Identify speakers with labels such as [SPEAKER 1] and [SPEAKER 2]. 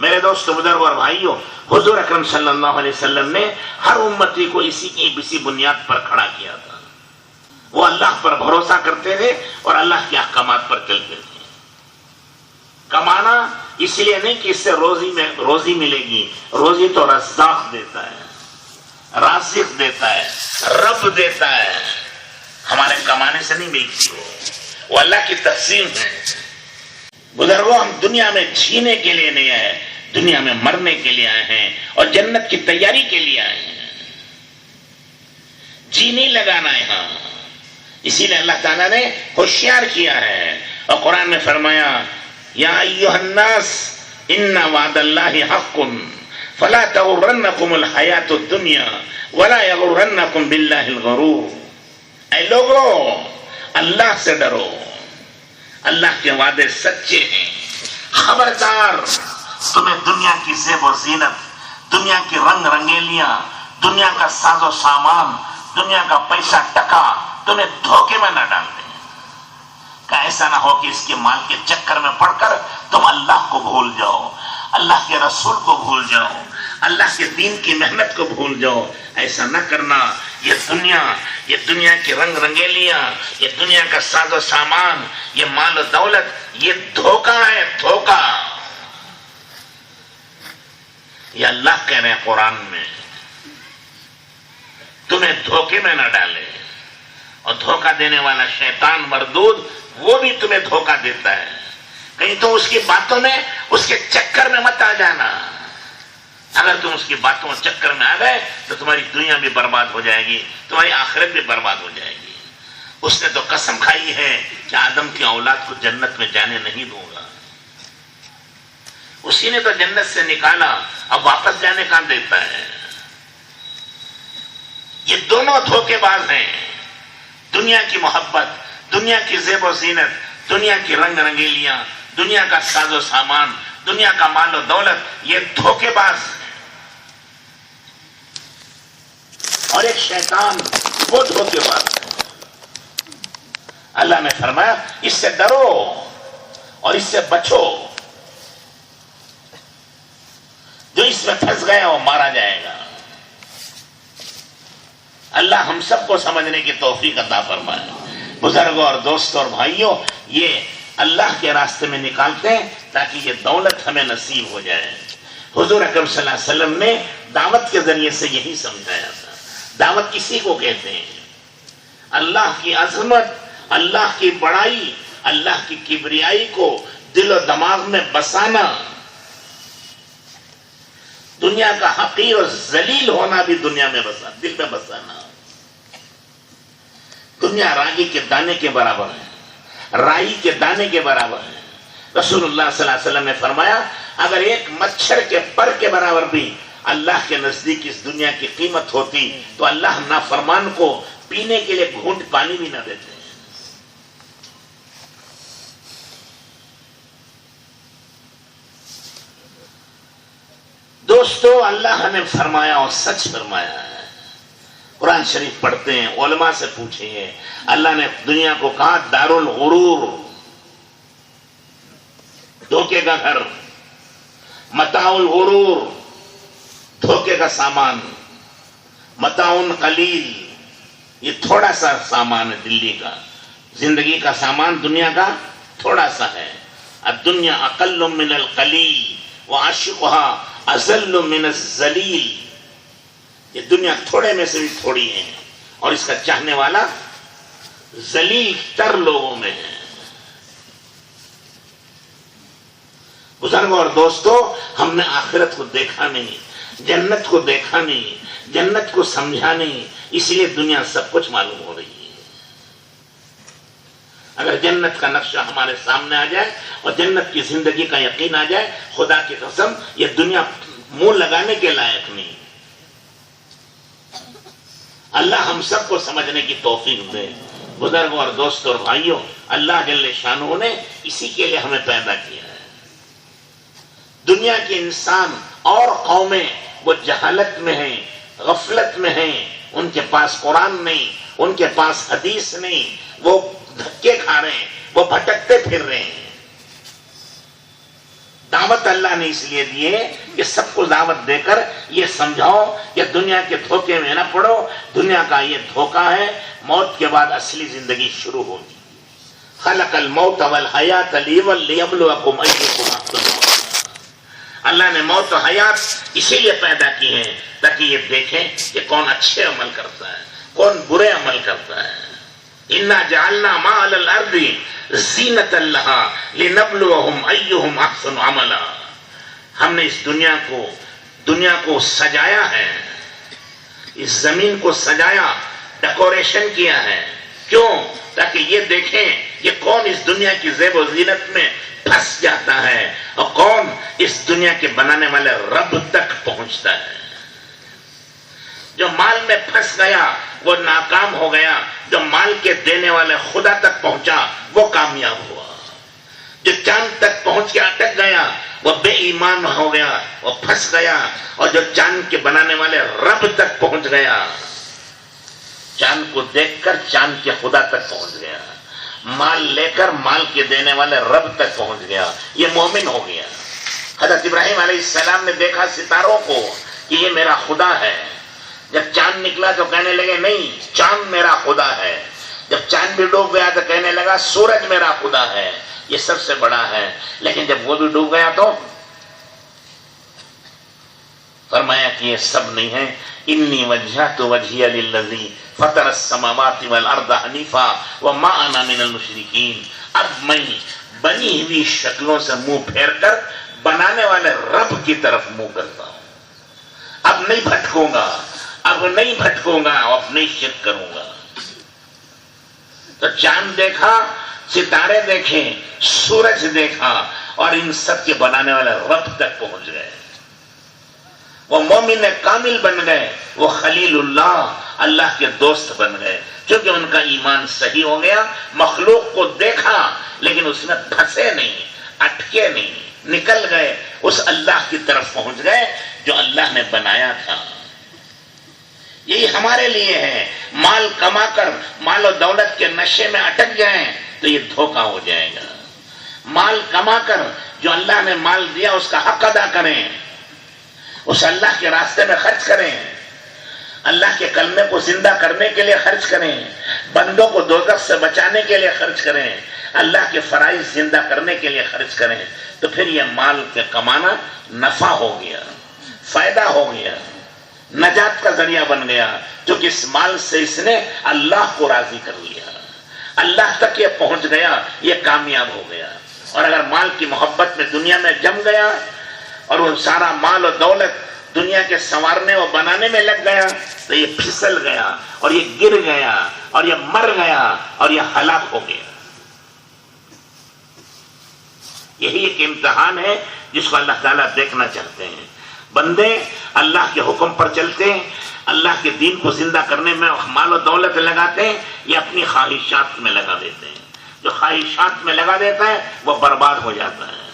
[SPEAKER 1] میرے دوستو بزرگ اور بھائیوں، حضور اکرم صلی اللہ علیہ وسلم نے ہر امتی کو اسی بنیاد پر کھڑا کیا تھا. وہ اللہ پر بھروسہ کرتے تھے اور اللہ کے احکامات پر چلتے تھے. کمانا اس لیے نہیں کہ اس سے روزی ملے گی، روزی تو رزاق دیتا ہے، رازق دیتا ہے، رب دیتا ہے. ہمارے کمانے سے نہیں ملتی، وہ اللہ کی تقسیم ہے. بزرگوں، ہم دنیا میں جینے کے لیے نہیں آئے، دنیا میں مرنے کے لیے آئے ہیں اور جنت کی تیاری کے لیے آئے ہیں. جی نہیں لگانا ہے یہاں. اسی لیے اللہ تعالیٰ نے ہوشیار کیا ہے اور قرآن میں فرمایا یا ایھا الناس ان وعد اللہ حق فلا تغرنکم الحیاۃ الدنیا ولا یغرنکم باللہ الغرور. اے لوگو، اللہ سے ڈرو، اللہ کے وعدے سچے ہیں. خبردار، تمہیں دنیا کی زیب و زینت، دنیا کی رنگ رنگیلیاں، دنیا کا ساز و سامان، دنیا کا پیسہ ٹکا تمہیں دھوکے میں نہ ڈال دیں. کہ ایسا نہ ہو کہ اس کے مال کے چکر میں پڑ کر تم اللہ کو بھول جاؤ، اللہ کے رسول کو بھول جاؤ، اللہ کے دین کی محنت کو بھول جاؤ. ایسا نہ کرنا. یہ دنیا کی رنگ رنگیلیاں، یہ دنیا کا ساز و سامان، یہ مال و دولت، یہ دھوکہ ہے، دھوکہ. یہ اللہ کہہ رہے ہیں قرآن میں، تمہیں دھوکے میں نہ ڈالے. اور دھوکہ دینے والا شیطان مردود، وہ بھی تمہیں دھوکہ دیتا ہے. کہیں تم اس کی باتوں میں، اس کے چکر میں مت آ جانا. اگر تم اس کی باتوں اور چکر میں آ گئے تو تمہاری دنیا بھی برباد ہو جائے گی، تمہاری آخرت بھی برباد ہو جائے گی. اس نے تو قسم کھائی ہے کہ آدم کی اولاد کو جنت میں جانے نہیں دوں گا. اسی نے تو جنت سے نکالا، اب واپس جانے کا دیتا ہے. یہ دونوں دھوکے باز ہیں. دنیا کی محبت، دنیا کی زیب و زینت، دنیا کی رنگ رنگیلیاں، دنیا کا ساز و سامان، دنیا کا مال و دولت، یہ دھوکے باز. اور ایک شیطان، وہ دھوکے باز. اللہ نے فرمایا اس سے ڈرو اور اس سے بچو. جو اس میں پھنس گیا وہ مارا جائے گا. اللہ ہم سب کو سمجھنے کی توفیق عطا فرمائے. بزرگوں اور دوستوں اور بھائیوں، یہ اللہ کے راستے میں نکالتے ہیں تاکہ یہ دولت ہمیں نصیب ہو جائے. حضور اکرم صلی اللہ علیہ وسلم نے دعوت کے ذریعے سے یہی سمجھایا تھا. دعوت کسی کو کہتے ہیں؟ اللہ کی عظمت، اللہ کی بڑائی، اللہ کی کبریائی کو دل و دماغ میں بسانا. دنیا کا حقیر اور ذلیل ہونا بھی دنیا میں دل میں بسانا. دنیا راگی کے دانے کے برابر ہے، رائی کے دانے کے برابر ہے. رسول اللہ صلی اللہ علیہ وسلم نے فرمایا اگر ایک مچھر کے پر کے برابر بھی اللہ کے نزدیک اس دنیا کی قیمت ہوتی تو اللہ نافرمان کو پینے کے لیے گھونٹ پانی بھی نہ دیتے. دوستو، اللہ نے فرمایا اور سچ فرمایا ہے. قرآن شریف پڑھتے ہیں، علماء سے پوچھیں گے. اللہ نے دنیا کو کہا دار الغرور، دھوکے کا گھر، متاع الغرور، دھوکے کا سامان، متاع قلیل، یہ تھوڑا سا سامان ہے دلی کا. زندگی کا سامان دنیا کا تھوڑا سا ہے. الدنیا اقل من القلیل وعاشقها اذل من الذلیل. یہ دنیا تھوڑے میں سے بھی تھوڑی ہے اور اس کا چاہنے والا ذلیل تر لوگوں میں ہے. بزرگوں اور دوستو، ہم نے آخرت کو دیکھا نہیں، جنت کو دیکھا نہیں، جنت کو سمجھا نہیں، اس لیے دنیا سب کچھ معلوم ہو رہی ہے. اگر جنت کا نقشہ ہمارے سامنے آ جائے اور جنت کی زندگی کا یقین آ جائے، خدا کی قسم یہ دنیا منہ لگانے کے لائق نہیں. اللہ ہم سب کو سمجھنے کی توفیق دے. بزرگوں اور دوستوں اور بھائیوں، اللہ جل شانہ نے اسی کے لیے ہمیں پیدا کیا ہے. دنیا کے انسان اور قومیں وہ جہالت میں ہیں، غفلت میں ہیں. ان کے پاس قرآن نہیں، ان کے پاس حدیث نہیں، وہ دھکے کھا رہے ہیں، وہ بھٹکتے پھر رہے ہیں. دعوت اللہ نے اس لیے دی ہے کہ سب کو دعوت دے کر یہ سمجھاؤ کہ دنیا کے دھوکے میں نہ پڑو، دنیا کا یہ دھوکہ ہے، موت کے بعد اصلی زندگی شروع ہوگی۔ خلق الموت والحیات لیبلوکم ایکم احسن عملا۔ اللہ نے موت و حیات اسی لیے پیدا کی ہے تاکہ یہ دیکھیں کہ کون اچھے عمل کرتا ہے، کون برے عمل کرتا ہے۔ انا جعلنا ما علی الارض زینۃ لہا لنبلوہم ایہم احسن عملا۔ ہم نے اس دنیا کو سجایا ہے، اس زمین کو سجایا، ڈیکوریشن کیا ہے، کیوں؟ تاکہ یہ دیکھیں کہ کون اس دنیا کی زیب و زینت میں پھنس جاتا ہے اور کون اس دنیا کے بنانے والے رب تک پہنچتا ہے۔ جو مال میں پھنس گیا وہ ناکام ہو گیا، جو مال کے دینے والے خدا تک پہنچا وہ کامیاب ہوا، جو چاند تک پہنچ کے اٹک گیا وہ بے ایمان ہو گیا، وہ پھنس گیا، اور جو چاند کے بنانے والے رب تک پہنچ گیا، چاند کو دیکھ کر چاند کے خدا تک پہنچ گیا، مال لے کر مال کے دینے والے رب تک پہنچ گیا، یہ مومن ہو گیا۔ حضرت ابراہیم علیہ السلام نے دیکھا ستاروں کو کہ یہ میرا خدا ہے، جب چاند نکلا تو کہنے لگے نہیں چاند میرا خدا ہے، جب چاند بھی ڈوب گیا تو کہنے لگا سورج میرا خدا ہے، یہ سب سے بڑا ہے، لیکن جب وہ بھی ڈوب گیا تو فرمایا کہ یہ سب نہیں ہے، انی وجہت وجہی للذی فطر السماوات والارض حنیفا وما انا من المشرکین۔ اب میں بنی ہوئی شکلوں سے منہ پھیر کر بنانے والے رب کی طرف منہ کرتا ہوں، اب نہیں بھٹکوں گا، اب نہیں شرک کروں گا۔ تو چاند دیکھا، ستارے دیکھے، سورج دیکھا، اور ان سب کے بنانے والے رب تک پہنچ گئے، وہ مومن کامل بن گئے، وہ خلیل اللہ کے دوست بن گئے، کیونکہ ان کا ایمان صحیح ہو گیا۔ مخلوق کو دیکھا لیکن اس میں پھنسے نہیں، اٹکے نہیں، نکل گئے، اس اللہ کی طرف پہنچ گئے جو اللہ نے بنایا تھا۔ یہی ہمارے لیے ہے، مال کما کر مال و دولت کے نشے میں اٹک جائیں تو یہ دھوکہ ہو جائے گا۔ مال کما کر جو اللہ نے مال دیا اس کا حق ادا کریں، اس اللہ کے راستے میں خرچ کریں، اللہ کے کلمے کو زندہ کرنے کے لیے خرچ کریں، بندوں کو دوزخ سے بچانے کے لیے خرچ کریں، اللہ کے فرائض زندہ کرنے کے لیے خرچ کریں، تو پھر یہ مال کے کمانا نفع ہو گیا، فائدہ ہو گیا، نجات کا ذریعہ بن گیا، کیونکہ اس مال سے اس نے اللہ کو راضی کر لیا، اللہ تک یہ پہنچ گیا، یہ کامیاب ہو گیا۔ اور اگر مال کی محبت میں دنیا میں جم گیا اور وہ سارا مال و دولت دنیا کے سنوارنے و بنانے میں لگ گیا تو یہ پھسل گیا اور یہ گر گیا اور یہ مر گیا اور یہ ہلاک ہو گیا۔ یہی ایک امتحان ہے جس کو اللہ تعالیٰ دیکھنا چاہتے ہیں۔ بندے اللہ کے حکم پر چلتے ہیں، اللہ کے دین کو زندہ کرنے میں مال و دولت لگاتے ہیں، یا اپنی خواہشات میں لگا دیتے ہیں۔ جو خواہشات میں لگا دیتا ہے وہ برباد ہو جاتا ہے۔